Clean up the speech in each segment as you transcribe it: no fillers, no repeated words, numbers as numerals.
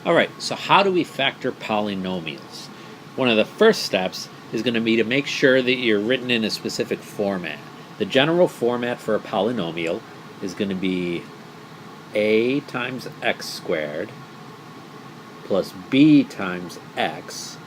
All right, so how do we factor polynomials? One of the first steps is going to be to make sure that you're written in a specific format. The general format for a polynomial is going to be a times x squared plus b times x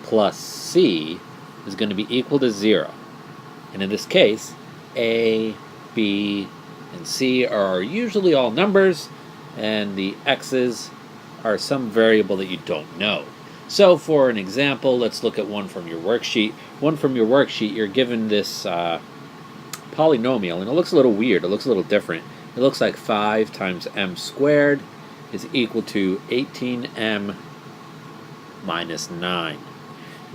plus c is going to be equal to 0. And in this case, a, b, and c are usually all numbers, and the x's are some variable that you don't know. So for an example, let's look at one from your worksheet. One from your worksheet, you're given this polynomial, and it looks a little weird. It looks a little different. It looks like 5 times m squared is equal to 18m minus 9.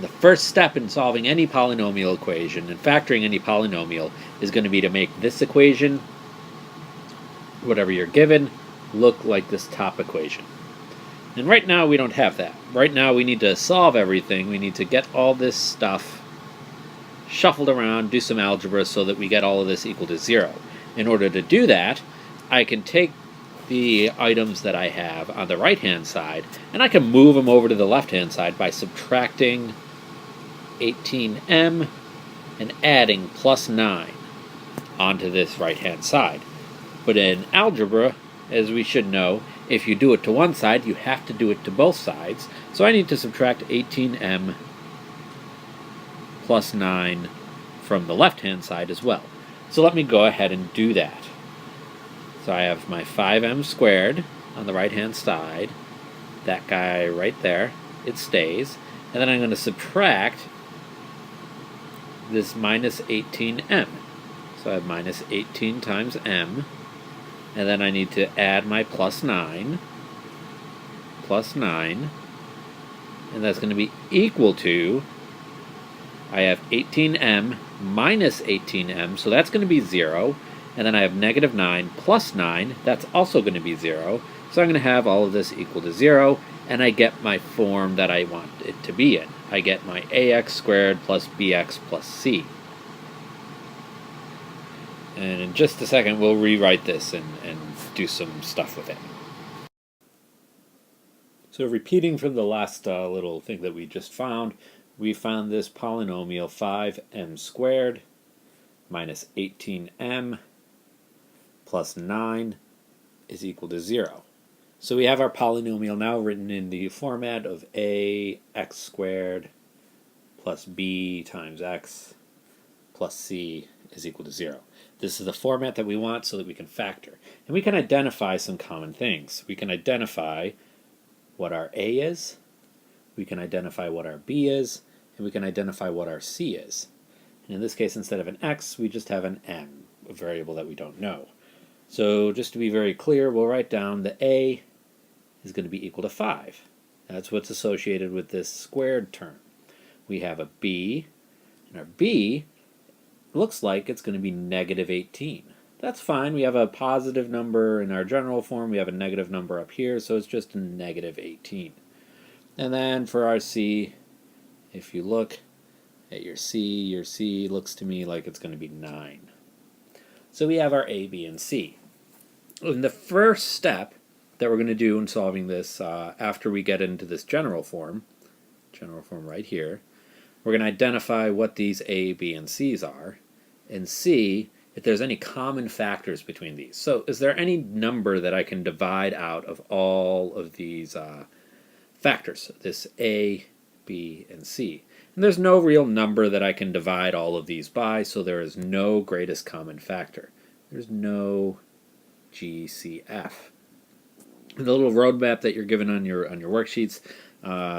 The first step in solving any polynomial equation and factoring any polynomial is going to be to make this equation, whatever you're given, look like this top equation. And right now we don't have that. Right now we need to solve everything. We need to get all this stuff shuffled around, do some algebra so that we get all of this equal to 0. In order to do that, I can take the items that I have on the right-hand side and I can move them over to the left-hand side by subtracting 18m and adding plus 9 onto this right-hand side. But in algebra, as we should know, if you do it to one side, you have to do it to both sides. So I need to subtract 18m plus 9 from the left-hand side as well. So let me go ahead and do that. So I have my 5m squared on the right-hand side. That guy right there, it stays. And then I'm going to subtract this minus 18m. So I have minus 18 times m. And then I need to add my plus 9. Plus 9. And that's going to be equal to, I have 18m minus 18m, so that's going to be 0. And then I have negative 9 plus 9, that's also going to be 0. So I'm going to have all of this equal to 0, and I get my form that I want it to be in. I get my ax squared plus bx plus c. And in just a second, we'll rewrite this and do some stuff with it. So repeating from the last little thing that we just found, we found this polynomial 5m squared minus 18m plus 9 is equal to 0. So we have our polynomial now written in the format of ax squared plus b times x plus c is equal to 0. This is the format that we want so that we can factor. And we can identify some common things. We can identify what our a is, we can identify what our b is, and we can identify what our c is. And in this case, instead of an x, we just have an m, a variable that we don't know. So just to be very clear, we'll write down the a is going to be equal to 5. That's what's associated with this squared term. We have a b, and our b looks like it's going to be negative 18. That's fine. We have a positive number in our general form. We have a negative number up here, so it's just a negative 18. And then for our c, if you look at your c looks to me like it's going to be 9. So we have our a, b, and c. And the first step that we're going to do in solving this, after we get into this general form right here, we're going to identify what these a, b, and c's are, and see if there's any common factors between these. So is there any number that I can divide out of all of these factors, this a, b, and c? And there's no real number that I can divide all of these by, so there is no greatest common factor. There's no GCF. The little roadmap that you're given on your worksheets,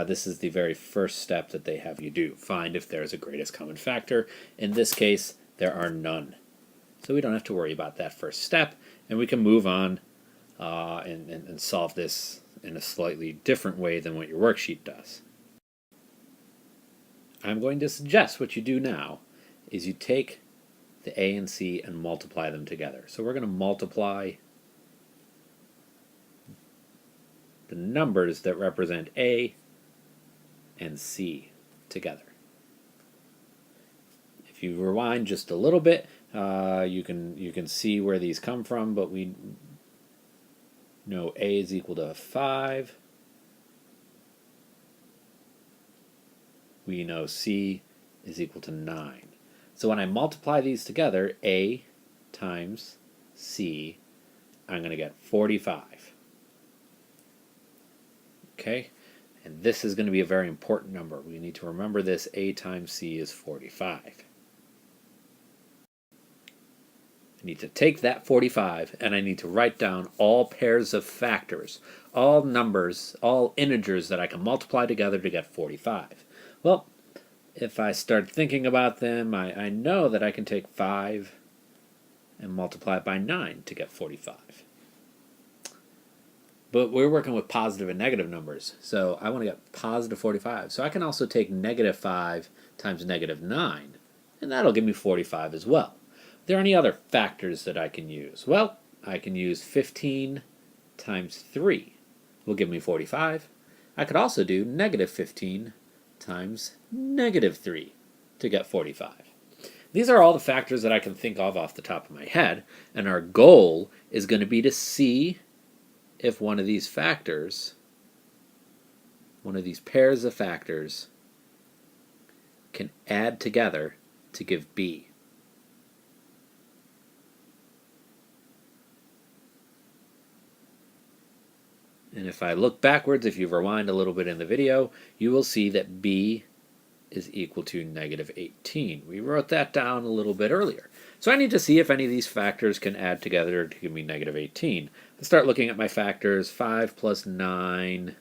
this is the very first step that they have you do. Find if there's a greatest common factor. In this case, there are none. So we don't have to worry about that first step, and we can move on and solve this in a slightly different way than what your worksheet does. I'm going to suggest what you do now is you take the a and c and multiply them together. So we're going to multiply the numbers that represent a and c together. If you rewind just a little bit, you can see where these come from, but we know a is equal to 5, we know c is equal to 9. So when I multiply these together, a times c, I'm going to get 45. Okay? And this is going to be a very important number. We need to remember this. A times c is 45. I need to take that 45 and I need to write down all pairs of factors, all numbers, all integers that I can multiply together to get 45. Well, if I start thinking about them, I know that I can take 5 and multiply it by 9 to get 45. But we're working with positive and negative numbers, so I want to get positive 45. So I can also take negative 5 times negative 9, and that'll give me 45 as well. Are there any other factors that I can use? Well, I can use 15 times 3 will give me 45. I could also do negative 15 times negative 3 to get 45. These are all the factors that I can think of off the top of my head, and our goal is going to be to see if one of these factors, one of these pairs of factors, can add together to give b. And if I look backwards, if you rewind a little bit in the video, you will see that b is equal to negative 18. We wrote that down a little bit earlier. So I need to see if any of these factors can add together to give me negative 18. I start looking at my factors. 5 plus 9.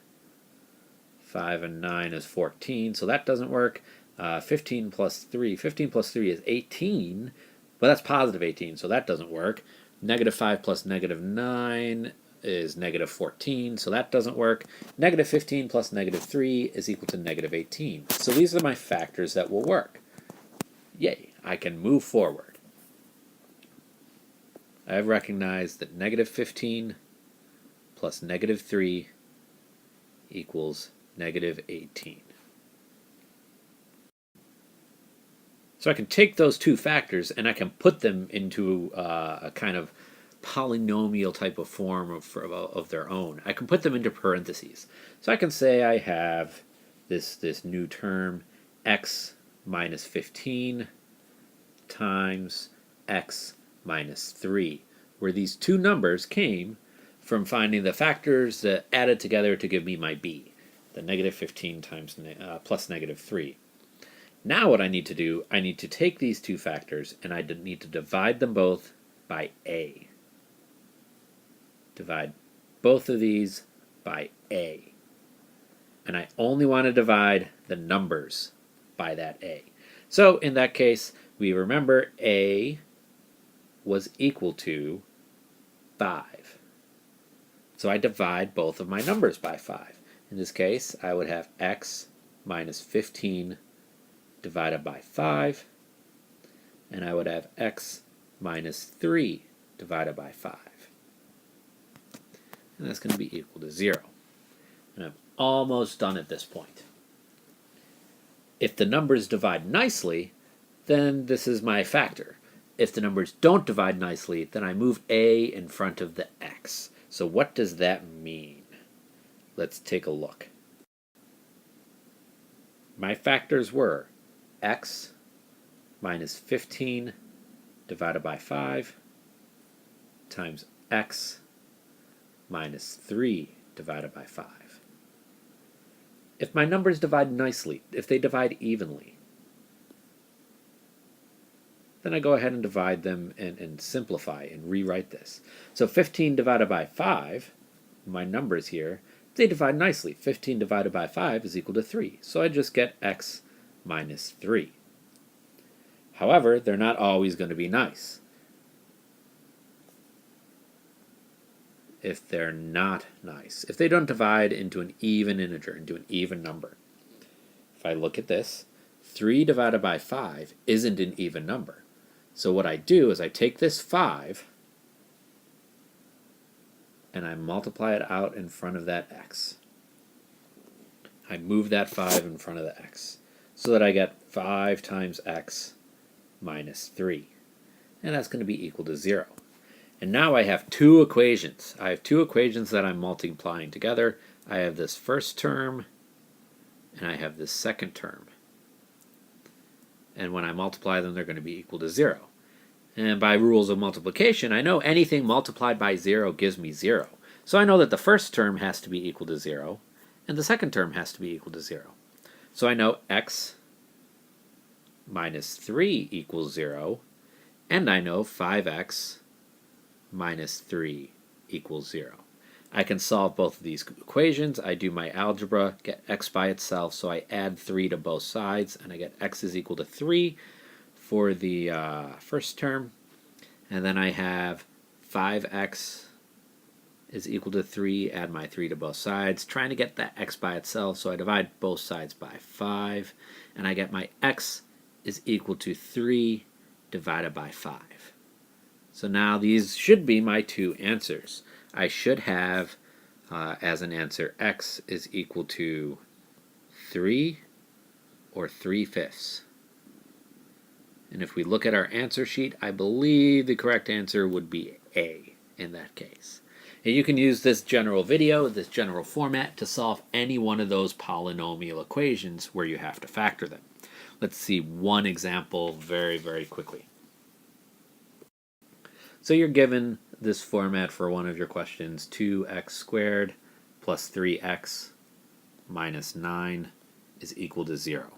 5 and 9 is 14, so that doesn't work. 15 plus 3. 15 plus 3 is 18, but that's positive 18, so that doesn't work. Negative 5 plus negative 9 is negative 14, so that doesn't work. Negative 15 plus negative 3 is equal to negative 18. So these are my factors that will work. Yay, I can move forward. I have recognized that negative 15 plus negative 3 equals negative 18. So I can take those two factors and I can put them into a kind of polynomial type of form of their own. I can put them into parentheses. So I can say I have this new term, x minus 15 times x minus 3, where these two numbers came from finding the factors that added together to give me my b, the negative 15 times plus negative 3. Now what I need to do, I need to take these two factors and I need to divide them both by a. Divide both of these by a. And I only want to divide the numbers by that a. So in that case, we remember a was equal to 5. So I divide both of my numbers by 5. In this case, I would have x minus 15 divided by 5, and I would have x minus 3 divided by 5. And that's going to be equal to 0. And I'm almost done at this point. If the numbers divide nicely, then this is my factor. If the numbers don't divide nicely, then I move a in front of the x. So what does that mean? Let's take a look. My factors were x minus 15 divided by 5 times x minus 3 divided by 5. If my numbers divide nicely, if they divide evenly, then I go ahead and divide them and simplify and rewrite this. So 15 divided by 5, my numbers here, they divide nicely. 15 divided by 5 is equal to 3. So I just get x minus 3. However, they're not always going to be nice. If they're not nice, if they don't divide into an even integer, into an even number. If I look at this, 3 divided by 5 isn't an even number. So what I do is I take this 5 and I multiply it out in front of that x. I move that 5 in front of the x so that I get 5 times x minus 3. And that's going to be equal to 0. And now I have two equations. I have two equations that I'm multiplying together. I have this first term and I have this second term. and when I multiply them, they're going to be equal to 0. And by rules of multiplication, I know anything multiplied by 0 gives me 0. So I know that the first term has to be equal to 0, and the second term has to be equal to 0. So I know x minus 3 equals 0, and I know 5x minus 3 equals 0. I can solve both of these equations. I do my algebra, get x by itself, so I add 3 to both sides, and I get x is equal to 3 for the first term, and then I have 5x is equal to 3, add my 3 to both sides, trying to get that x by itself, so I divide both sides by 5, and I get my x is equal to 3 divided by 5. So now these should be my two answers. I should have as an answer x is equal to 3 or 3/5. And if we look at our answer sheet, I believe the correct answer would be A in that case. And you can use this general video, this general format, to solve any one of those polynomial equations where you have to factor them. Let's see one example very, very quickly. So you're given this format for one of your questions, 2x squared plus 3x minus 9 is equal to 0.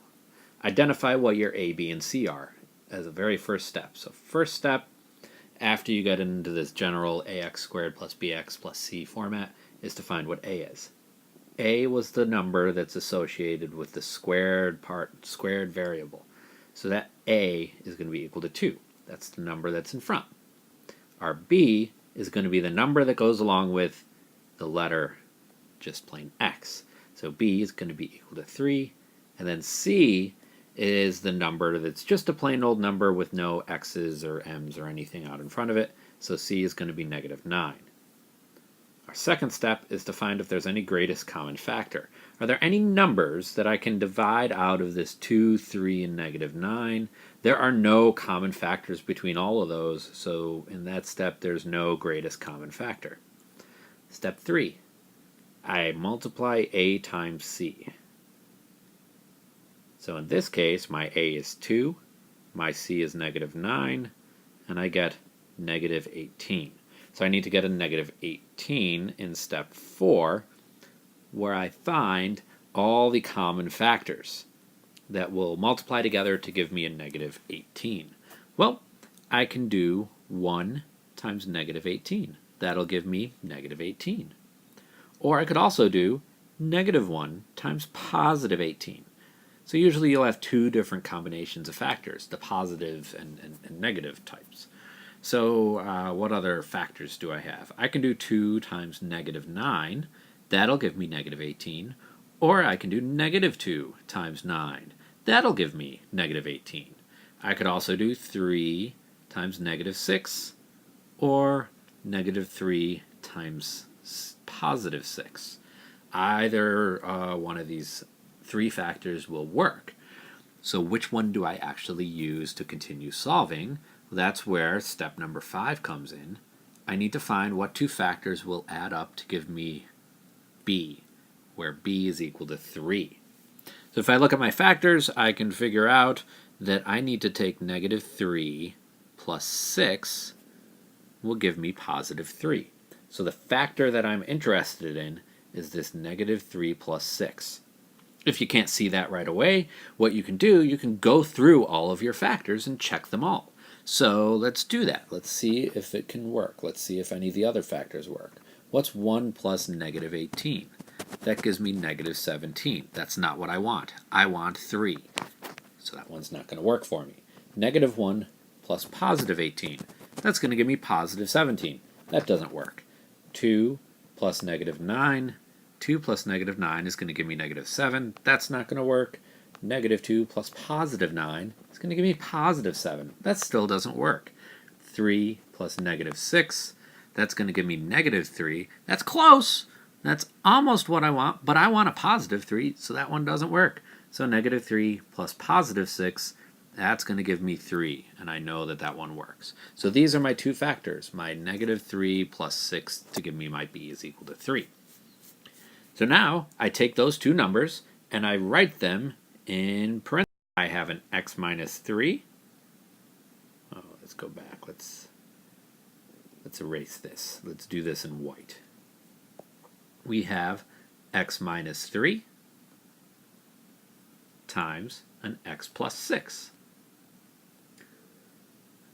Identify what your A, B, and C are as a very first step. So first step, after you get into this general ax squared plus bx plus c format, is to find what A is. A was the number that's associated with the squared variable. So that A is going to be equal to 2. That's the number that's in front. Our B is going to be the number that goes along with the letter just plain x. So B is going to be equal to 3. And then C is the number that's just a plain old number with no x's or m's or anything out in front of it. So C is going to be negative 9. Our second step is to find if there's any greatest common factor. Are there any numbers that I can divide out of this 2, 3, and negative 9? There are no common factors between all of those, so in that step there's no greatest common factor. Step 3, I multiply A times C. So in this case, my A is 2, my C is negative 9, and I get negative 18. So I need to get a negative 18 in step 4, where I find all the common factors that will multiply together to give me a negative 18. Well, I can do 1 times negative 18. That'll give me negative 18. Or I could also do negative 1 times positive 18. So usually you'll have two different combinations of factors, the positive and negative types. So what other factors do I have? I can do 2 times negative 9. That'll give me negative 18. Or I can do negative 2 times 9. That'll give me negative 18. I could also do 3 times negative 6. Or negative 3 times positive 6. Either one of these three factors will work. So which one do I actually use to continue solving? That's where step number 5 comes in. I need to find what two factors will add up to give me B, where B is equal to 3. So if I look at my factors, I can figure out that I need to take negative 3 plus 6 will give me positive 3. So the factor that I'm interested in is this negative 3 plus 6. If you can't see that right away, what you can do, you can go through all of your factors and check them all. So let's do that. Let's see if it can work. Let's see if any of the other factors work. What's 1 plus negative 18? That gives me negative 17. That's not what I want. I want 3. So that one's not going to work for me. Negative 1 plus positive 18. That's going to give me positive 17. That doesn't work. 2 plus negative 9. 2 plus negative 9 is going to give me negative 7. That's not going to work. Negative 2 plus positive 9 is going to give me positive 7. That still doesn't work. 3 plus negative 6. That's going to give me negative 3. That's close. That's almost what I want, but I want a positive 3, so that one doesn't work. So negative 3 plus positive 6, that's going to give me 3, and I know that that one works. So these are my two factors, my negative 3 plus 6 to give me my B is equal to 3. So now I take those two numbers and I write them in parentheses. I have an x minus 3. Oh, let's go back. Let's erase this. Let's do this in white. We have x minus 3 times an x plus 6.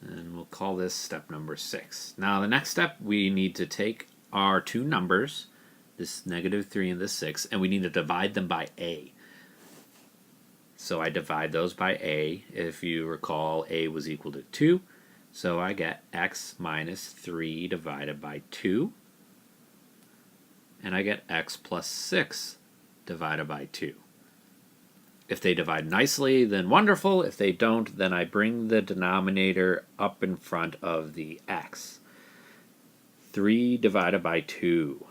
And we'll call this step number 6. Now the next step, we need to take our two numbers, this negative 3 and this 6, and we need to divide them by a. So I divide those by a. If you recall, a was equal to 2. So I get x minus 3 divided by 2. And I get x plus 6 divided by 2. If they divide nicely, then wonderful. If they don't, then I bring the denominator up in front of the x. 3 divided by 2.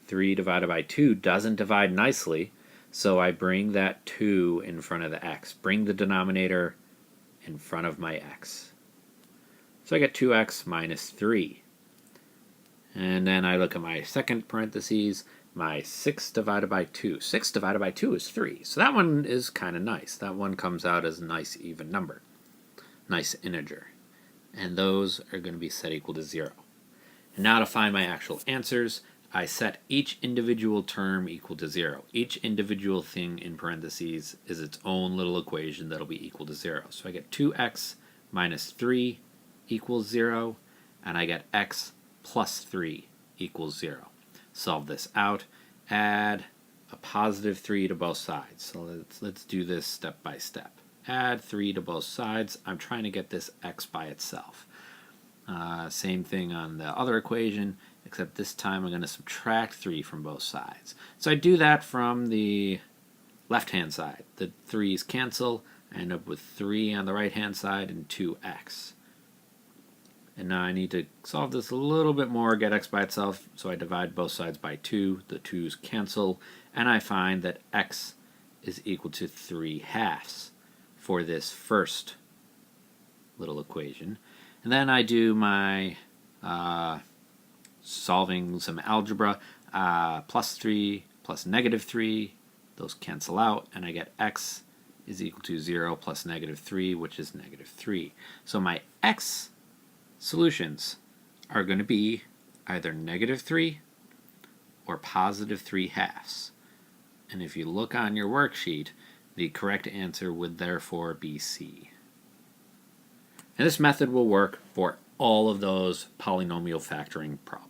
3 divided by 2 doesn't divide nicely, so I bring that 2 in front of the x. Bring the denominator in front of my x. So I get 2x minus 3. And then I look at my second parentheses, my 6 divided by 2. 6 divided by 2 is 3. So that one is kind of nice. That one comes out as a nice even number. Nice integer. And those are going to be set equal to 0. And now to find my actual answers, I set each individual term equal to 0. Each individual thing in parentheses is its own little equation that'll be equal to 0. So I get 2x minus 3 equals 0, and I get x plus 3 equals 0. Solve this out, add a positive 3 to both sides. So let's do this step by step. Add 3 to both sides. I'm trying to get this x by itself. Same thing on the other equation, except this time I'm going to subtract 3 from both sides. So I do that from the left-hand side. The 3's cancel. I end up with 3 on the right-hand side and 2x. And now I need to solve this a little bit more, get x by itself, so I divide both sides by 2. The 2's cancel, and I find that x is equal to 3/2 for this first little equation. And then I do my solving some algebra. Plus 3 plus negative 3, those cancel out, and I get x is equal to 0 plus negative 3, which is negative 3. So my x solutions are going to be either negative 3 or positive 3/2. And if you look on your worksheet, the correct answer would therefore be C. And this method will work for all of those polynomial factoring problems.